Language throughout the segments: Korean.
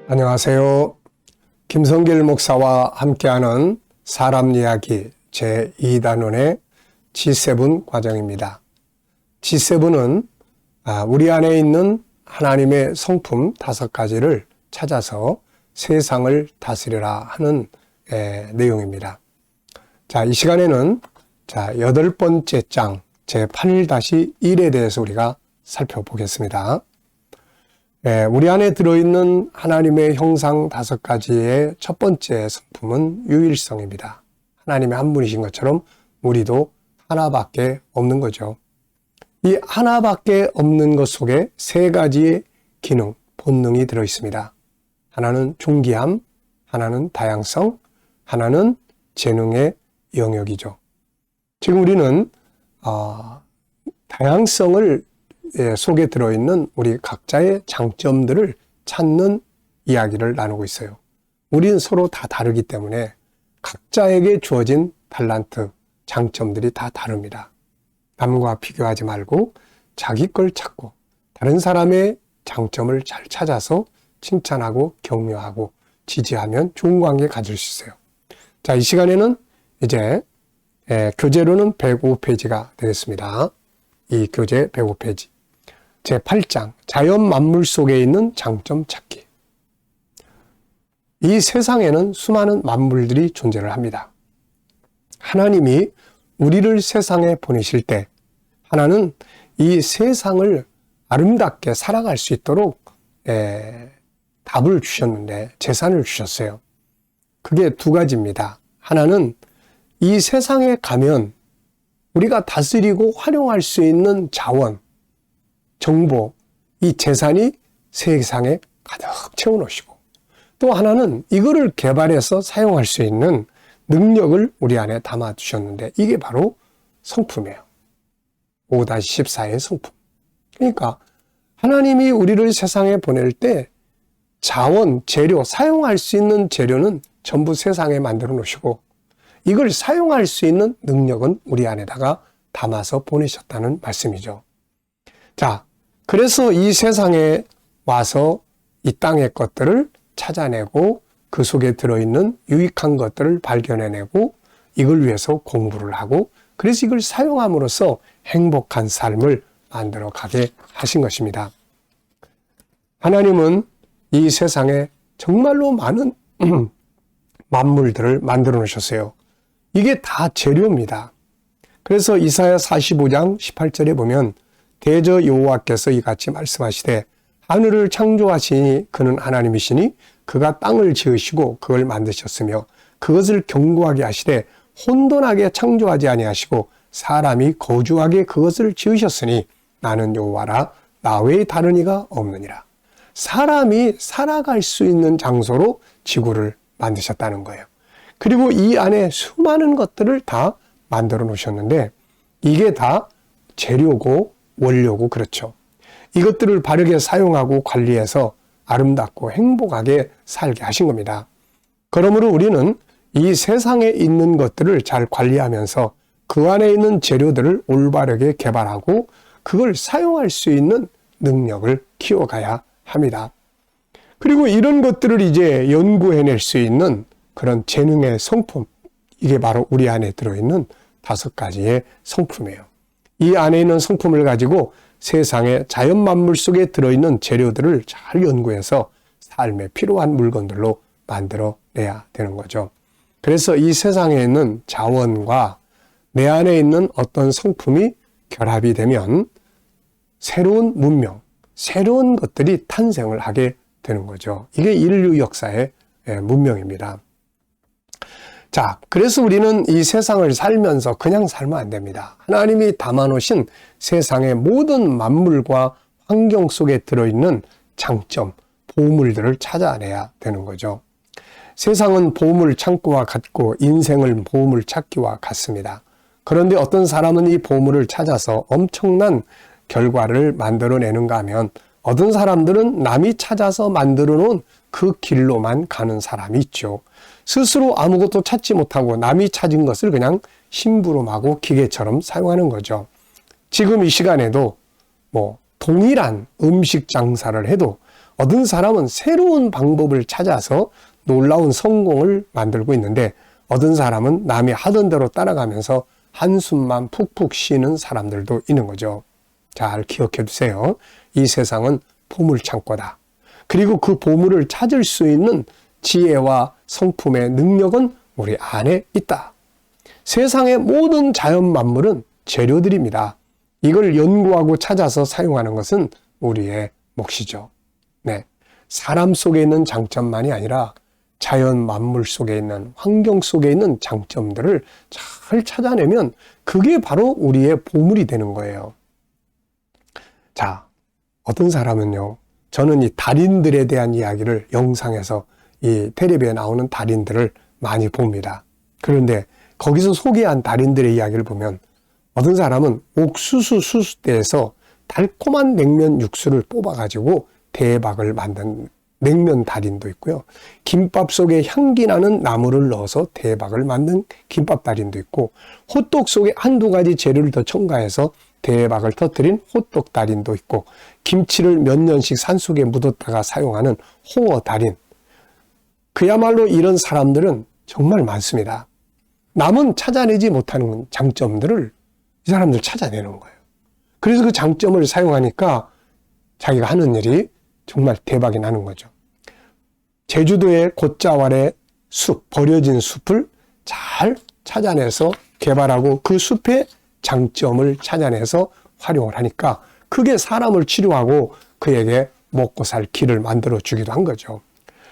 안녕하세요. 김성길 목사와 함께하는 사람 이야기 제2단원의 G7 과정입니다. G7은 우리 안에 있는 하나님의 성품 5가지를 찾아서 세상을 다스리라 하는 내용입니다. 자, 이 시간에는 8번째 장 제8-1에 대해서 우리가 살펴보겠습니다. 우리 안에 들어있는 하나님의 형상 5가지의 첫 번째 성품은 유일성입니다. 하나님의 한 분이신 것처럼 우리도 하나밖에 없는 거죠. 이 하나밖에 없는 것 속에 3가지의 기능, 본능이 들어있습니다. 하나는 존귀함, 하나는 다양성, 하나는 재능의 영역이죠. 지금 우리는 다양성을 속에 들어있는 우리 각자의 장점들을 찾는 이야기를 나누고 있어요. 우리는 서로 다 다르기 때문에 각자에게 주어진 달란트, 장점들이 다 다릅니다. 남과 비교하지 말고 자기 걸 찾고 다른 사람의 장점을 잘 찾아서 칭찬하고 격려하고 지지하면 좋은 관계 가질 수 있어요. 자, 이 시간에는 이제 교재로는 105페이지가 되겠습니다. 이 교재 105페이지. 제8장 자연 만물 속에 있는 장점 찾기. 이 세상에는 수많은 만물들이 존재를 합니다. 하나님이 우리를 세상에 보내실 때 하나는 이 세상을 아름답게 살아갈 수 있도록 답을 주셨는데 재산을 주셨어요. 그게 2가지입니다. 하나는 이 세상에 가면 우리가 다스리고 활용할 수 있는 자원, 정보, 이 재산이 세상에 가득 채워놓으시고 또 하나는 이거를 개발해서 사용할 수 있는 능력을 우리 안에 담아두셨는데 이게 바로 성품이에요. 5-14의 성품. 그러니까 하나님이 우리를 세상에 보낼 때 자원, 재료, 사용할 수 있는 재료는 전부 세상에 만들어 놓으시고 이걸 사용할 수 있는 능력은 우리 안에다가 담아서 보내셨다는 말씀이죠. 자, 그래서 이 세상에 와서 이 땅의 것들을 찾아내고 그 속에 들어있는 유익한 것들을 발견해내고 이걸 위해서 공부를 하고 그래서 이걸 사용함으로써 행복한 삶을 만들어 가게 하신 것입니다. 하나님은 이 세상에 정말로 많은 만물들을 만들어 놓으셨어요. 이게 다 재료입니다. 그래서 이사야 45장 18절에 보면 대저 여호와께서 이같이 말씀하시되 하늘을 창조하시니 그는 하나님이시니 그가 땅을 지으시고 그걸 만드셨으며 그것을 견고하게 하시되 혼돈하게 창조하지 아니하시고 사람이 거주하게 그것을 지으셨으니 나는 여호와라 나 외에 다른 이가 없느니라. 사람이 살아갈 수 있는 장소로 지구를 만드셨다는 거예요. 그리고 이 안에 수많은 것들을 다 만들어 놓으셨는데 이게 다 재료고 원료고 그렇죠. 이것들을 바르게 사용하고 관리해서 아름답고 행복하게 살게 하신 겁니다. 그러므로 우리는 이 세상에 있는 것들을 잘 관리하면서 그 안에 있는 재료들을 올바르게 개발하고 그걸 사용할 수 있는 능력을 키워가야 합니다. 그리고 이런 것들을 이제 연구해낼 수 있는 그런 재능의 성품, 이게 바로 우리 안에 들어있는 5가지의 성품이에요. 이 안에 있는 성품을 가지고 세상의 자연 만물 속에 들어있는 재료들을 잘 연구해서 삶에 필요한 물건들로 만들어내야 되는 거죠. 그래서 이 세상에 있는 자원과 내 안에 있는 어떤 성품이 결합이 되면 새로운 문명, 새로운 것들이 탄생을 하게 되는 거죠. 이게 인류 역사의 문명입니다. 자, 그래서 우리는 이 세상을 살면서 그냥 살면 안 됩니다. 하나님이 담아놓으신 세상의 모든 만물과 환경 속에 들어있는 장점, 보물들을 찾아내야 되는 거죠. 세상은 보물 창고와 같고 인생은 보물 찾기와 같습니다. 그런데 어떤 사람은 이 보물을 찾아서 엄청난 결과를 만들어내는가 하면 어떤 사람들은 남이 찾아서 만들어 놓은 그 길로만 가는 사람이 있죠. 스스로 아무것도 찾지 못하고 남이 찾은 것을 그냥 심부름하고 기계처럼 사용하는 거죠. 지금 이 시간에도 동일한 음식 장사를 해도 어떤 사람은 새로운 방법을 찾아서 놀라운 성공을 만들고 있는데 어떤 사람은 남이 하던 대로 따라가면서 한숨만 푹푹 쉬는 사람들도 있는 거죠. 잘 기억해 두세요. 이 세상은 보물창고다. 그리고 그 보물을 찾을 수 있는 지혜와 성품의 능력은 우리 안에 있다. 세상의 모든 자연 만물은 재료들입니다. 이걸 연구하고 찾아서 사용하는 것은 우리의 몫이죠. 네. 사람 속에 있는 장점만이 아니라 자연 만물 속에 있는 환경 속에 있는 장점들을 잘 찾아내면 그게 바로 우리의 보물이 되는 거예요. 자, 어떤 사람은요, 저는 이 달인들에 대한 이야기를 영상에서 이 텔레비에 나오는 달인들을 많이 봅니다. 그런데 거기서 소개한 달인들의 이야기를 보면 어떤 사람은 옥수수 수수대에서 달콤한 냉면 육수를 뽑아가지고 대박을 만든 냉면 달인도 있고요. 김밥 속에 향기 나는 나물을 넣어서 대박을 만든 김밥 달인도 있고, 호떡 속에 한두 가지 재료를 더 첨가해서 대박을 터뜨린 호떡 달인도 있고, 김치를 몇 년씩 산속에 묻었다가 사용하는 홍어 달인. 그야말로 이런 사람들은 정말 많습니다. 남은 찾아내지 못하는 장점들을 이 사람들 찾아내는 거예요. 그래서 그 장점을 사용하니까 자기가 하는 일이 정말 대박이 나는 거죠. 제주도의 곶자왈의 숲, 버려진 숲을 잘 찾아내서 개발하고 그 숲의 장점을 찾아내서 활용을 하니까 그게 사람을 치료하고 그에게 먹고 살 길을 만들어 주기도 한 거죠.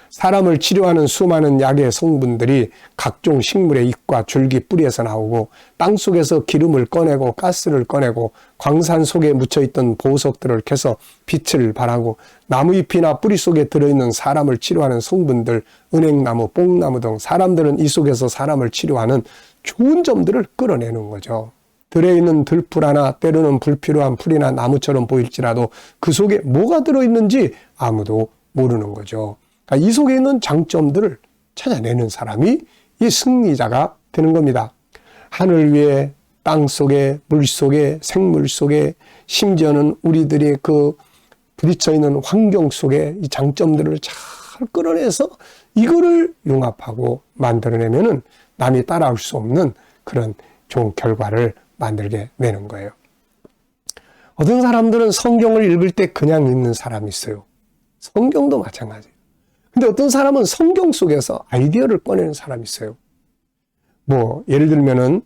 사람을 치료하는 수많은 약의 성분들이 각종 식물의 잎과 줄기 뿌리에서 나오고 땅속에서 기름을 꺼내고 가스를 꺼내고 광산 속에 묻혀있던 보석들을 캐서 빛을 발하고 나무잎이나 뿌리 속에 들어있는 사람을 치료하는 성분들, 은행나무, 뽕나무 등 사람들은 이 속에서 사람을 치료하는 좋은 점들을 끌어내는 거죠. 들에 있는 들풀 하나, 때로는 불필요한 풀이나 나무처럼 보일지라도 그 속에 뭐가 들어있는지 아무도 모르는 거죠. 이 속에 있는 장점들을 찾아내는 사람이 이 승리자가 되는 겁니다. 하늘 위에, 땅 속에, 물 속에, 생물 속에, 심지어는 우리들이 그 부딪혀 있는 환경 속에 이 장점들을 잘 끌어내서 이거를 융합하고 만들어내면은 남이 따라올 수 없는 그런 좋은 결과를 만들게 되는 거예요. 어떤 사람들은 성경을 읽을 때 그냥 읽는 사람이 있어요. 성경도 마찬가지예요. 근데 어떤 사람은 성경 속에서 아이디어를 꺼내는 사람이 있어요. 예를 들면은,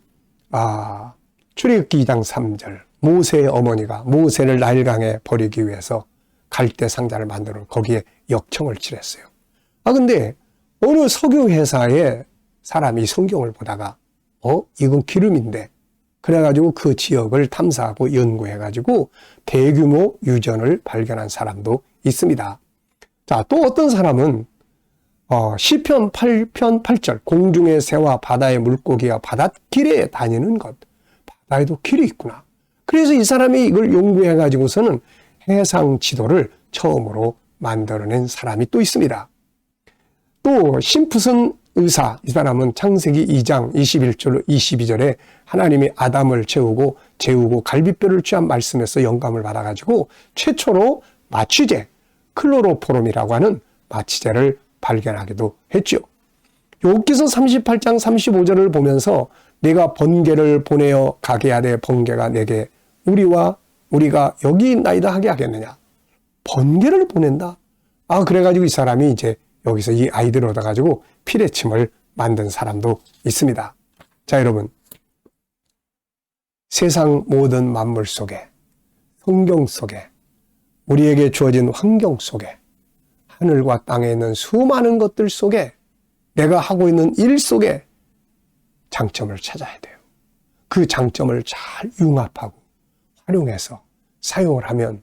출애굽기 2장 3절. 모세의 어머니가 모세를 나일강에 버리기 위해서 갈대 상자를 만들어 거기에 역청을 칠했어요. 근데 어느 석유 회사의 사람이 성경을 보다가, 이건 기름인데. 그래가지고 그 지역을 탐사하고 연구해가지고 대규모 유전을 발견한 사람도 있습니다. 자, 또 어떤 사람은 시편 8편 8절 공중의 새와 바다의 물고기와 바닷길에 다니는 것. 바다에도 길이 있구나. 그래서 이 사람이 이걸 연구해가지고서는 해상 지도를 처음으로 만들어낸 사람이 또 있습니다. 또 심프슨 의사, 이 사람은 창세기 2장 21절 22절에 하나님이 아담을 재우고 갈비뼈를 취한 말씀에서 영감을 받아가지고 최초로 마취제, 클로로포름이라고 하는 마취제를 발견하기도 했죠. 욥기서 38장 35절을 보면서 내가 번개를 보내어 가게 하되 번개가 내게 우리가 여기 있나이다 하게 하겠느냐. 번개를 보낸다. 그래가지고 이 사람이 이제 여기서 이 아이디어를 얻어가지고 피레침을 만든 사람도 있습니다. 자, 여러분. 세상 모든 만물 속에, 성경 속에, 우리에게 주어진 환경 속에, 하늘과 땅에 있는 수많은 것들 속에, 내가 하고 있는 일 속에 장점을 찾아야 돼요. 그 장점을 잘 융합하고 활용해서 사용을 하면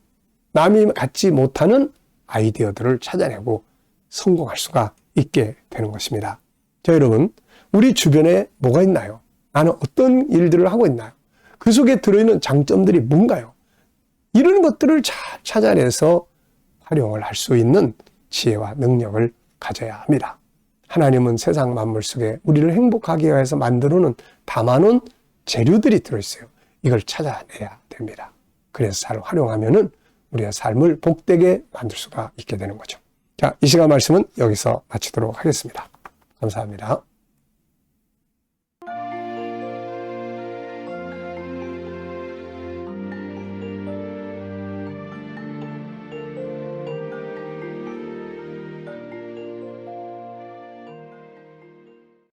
남이 갖지 못하는 아이디어들을 찾아내고 성공할 수가 있게 되는 것입니다. 자, 여러분, 우리 주변에 뭐가 있나요? 나는 어떤 일들을 하고 있나요? 그 속에 들어있는 장점들이 뭔가요? 이런 것들을 잘 찾아내서 활용을 할 수 있는 지혜와 능력을 가져야 합니다. 하나님은 세상 만물 속에 우리를 행복하게 위해서 만들어놓은 담아놓은 재료들이 들어있어요. 이걸 찾아내야 됩니다. 그래서 잘 활용하면은 우리의 삶을 복되게 만들 수가 있게 되는 거죠. 자, 이 시간 말씀은 여기서 마치도록 하겠습니다. 감사합니다.